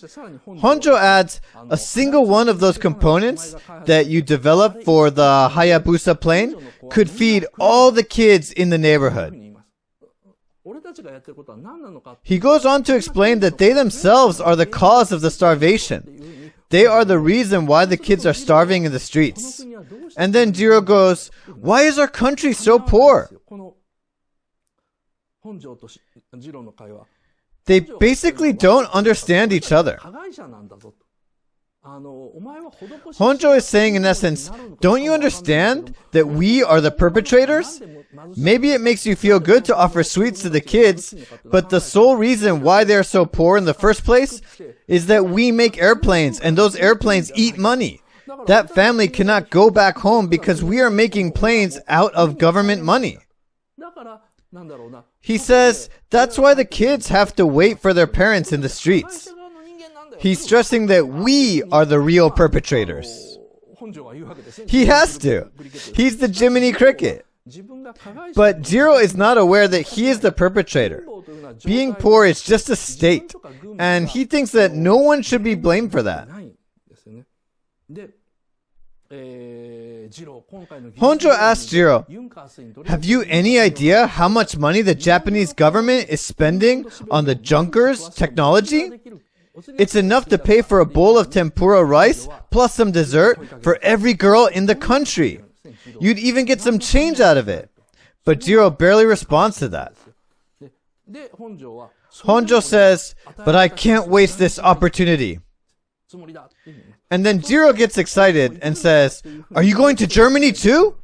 Honjo adds, a single one of those components that you develop for the Hayabusa plane could feed all the kids in the neighborhood. He goes on to explain that they themselves are the cause of the starvation. They are the reason why the kids are starving in the streets. And then Jiro goes, why is our country so poor? They basically don't understand each other. Honjo is saying in essence, don't you understand that we are the perpetrators? Maybe it makes you feel good to offer sweets to the kids, but the sole reason why they're so poor in the first place is that we make airplanes and those airplanes eat money. That family cannot go back home because we are making planes out of government money. He says that's why the kids have to wait for their parents in the streets. He's stressing that we are the real perpetrators. He has to. He's the Jiminy Cricket. But Jiro is not aware that he is the perpetrator. Being poor is just a state, and he thinks that no one should be blamed for that. Honjo asks Jiro, have you any idea how much money the Japanese government is spending on the Junkers technology? It's enough to pay for a bowl of tempura rice plus some dessert for every girl in the country. You'd even get some change out of it. But Jiro barely responds to that. Honjo says, but I can't waste this opportunity. And then Jiro gets excited and says, are you going to Germany too?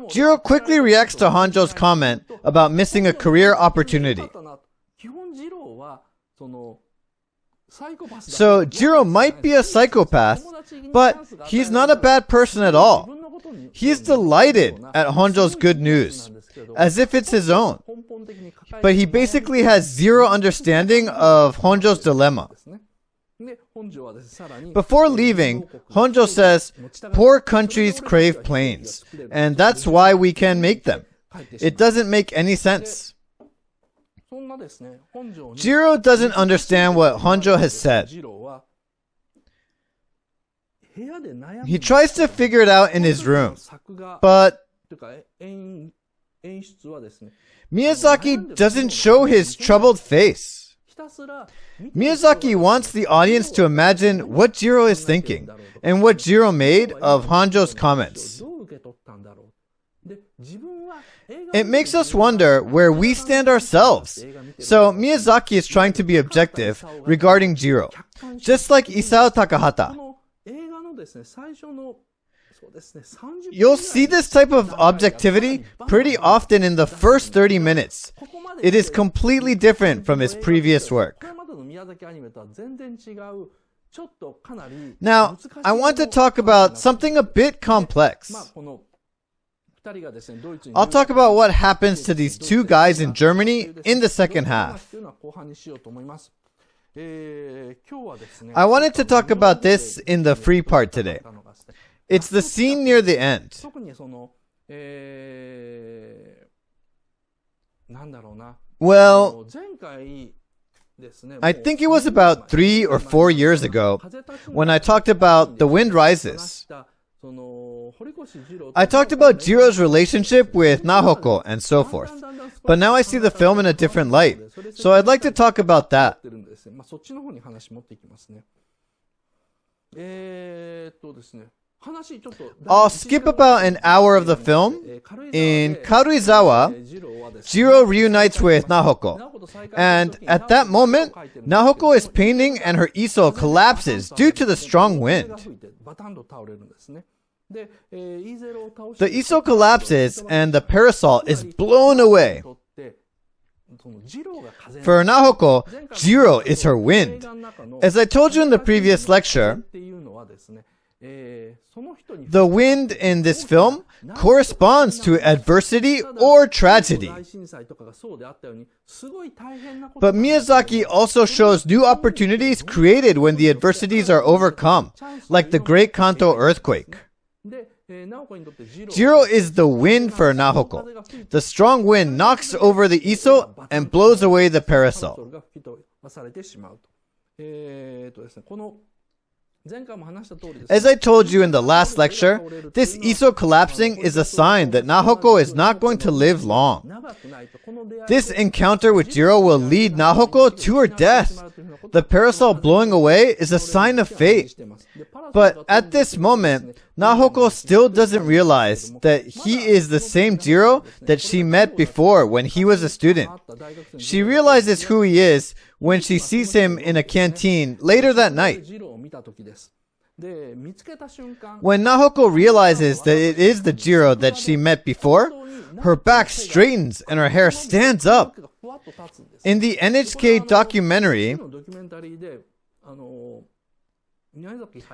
Jiro quickly reacts to Honjo's comment about missing a career opportunity. So Jiro might be a psychopath, but he's not a bad person at all. He's delighted at Honjo's good news, as if it's his own. But he basically has zero understanding of Honjo's dilemma. Before leaving, Honjo says, poor countries crave planes, and that's why we can make them. It doesn't make any sense. Jiro doesn't understand what Honjo has said. He tries to figure it out in his room, but Miyazaki doesn't show his troubled face. Miyazaki wants the audience to imagine what Jiro is thinking and what Jiro made of Honjo's comments. It makes us wonder where we stand ourselves. So Miyazaki is trying to be objective regarding Jiro, just like Isao Takahata. You'll see this type of objectivity pretty often in the first 30 minutes. It is completely different from his previous work. Now, I want to talk about something a bit complex. I'll talk about what happens to these two guys in Germany in the second half. I wanted to talk about this in the free part today. It's the scene near the end. Well, I think it was about 3 or 4 years ago when I talked about The Wind Rises. I talked about Jiro's relationship with Nahoko and so forth. But now I see the film in a different light. So I'd like to talk about that. I'll skip about an hour of the film. In Karuizawa, Jiro reunites with Nahoko. And at that moment, Nahoko is painting and her easel collapses due to the strong wind. The easel collapses and the parasol is blown away. For Nahoko, Jiro is her wind. As I told you in the previous lecture, the wind in this film corresponds to adversity or tragedy. But Miyazaki also shows new opportunities created when the adversities are overcome, like the Great Kanto earthquake. Jiro is the wind for Nahoko. The strong wind knocks over the easel and blows away the parasol. されてしまうと。ですね、この As I told you in the last lecture, this Iso collapsing is a sign that Nahoko is not going to live long. This encounter with Jiro will lead Nahoko to her death. The parasol blowing away is a sign of fate. But at this moment, Nahoko still doesn't realize that he is the same Jiro that she met before when he was a student. She realizes who he is when she sees him in a canteen later that night. When Nahoko realizes that it is the Jiro that she met before, her back straightens and her hair stands up. In the NHK documentary,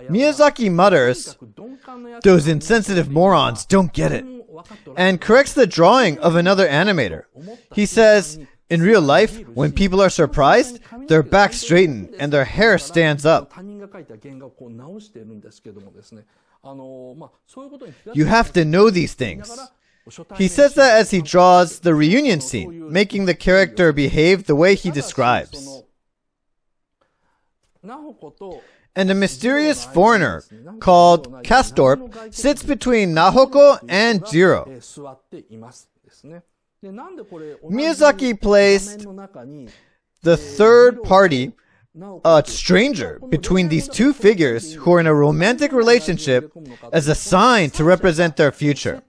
Miyazaki mutters, "Those insensitive morons don't get it," and corrects the drawing of another animator. He says, in real life, when people are surprised, their back straighten and their hair stands up. You have to know these things. He says that as he draws the reunion scene, making the character behave the way he describes. And a mysterious foreigner called Kastorp sits between Nahoko and Jiro. Miyazaki placed the third party, a stranger, between these two figures who are in a romantic relationship as a sign to represent their future.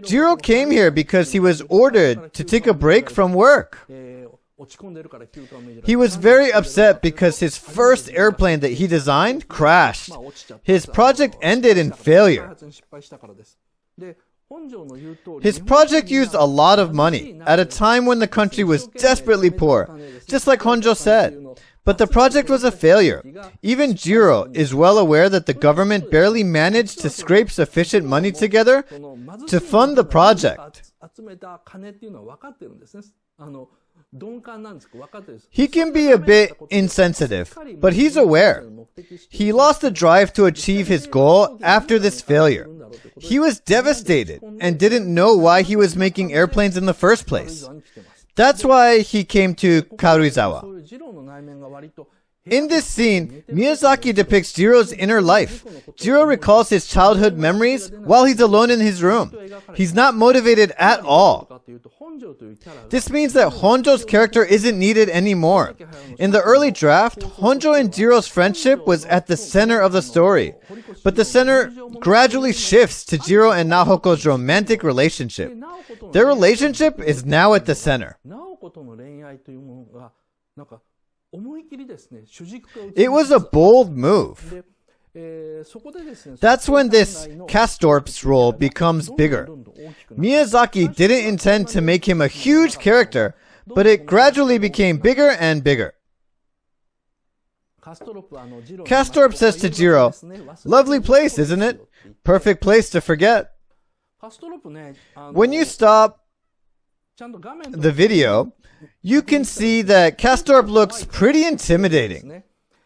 Jiro came here because he was ordered to take a break from work. He was very upset because his first airplane that he designed crashed. His project ended in failure. His project used a lot of money at a time when the country was desperately poor, just like Honjo said. But the project was a failure. Even Jiro is well aware that the government barely managed to scrape sufficient money together to fund the project. He can be a bit insensitive, but he's aware. He lost the drive to achieve his goal after this failure. He was devastated and didn't know why he was making airplanes in the first place. That's why he came to Karuizawa. In this scene, Miyazaki depicts Jiro's inner life. Jiro recalls his childhood memories while he's alone in his room. He's not motivated at all. This means that Honjo's character isn't needed anymore. In the early draft, Honjo and Jiro's friendship was at the center of the story. But the center gradually shifts to Jiro and Nahoko's romantic relationship. Their relationship is now at the center. It was a bold move. That's when this Kastorp's role becomes bigger. Miyazaki didn't intend to make him a huge character, but it gradually became bigger and bigger. Kastorp says to Jiro, "Lovely place, isn't it? Perfect place to forget." When you stop the video, you can see that Kastorp looks pretty intimidating.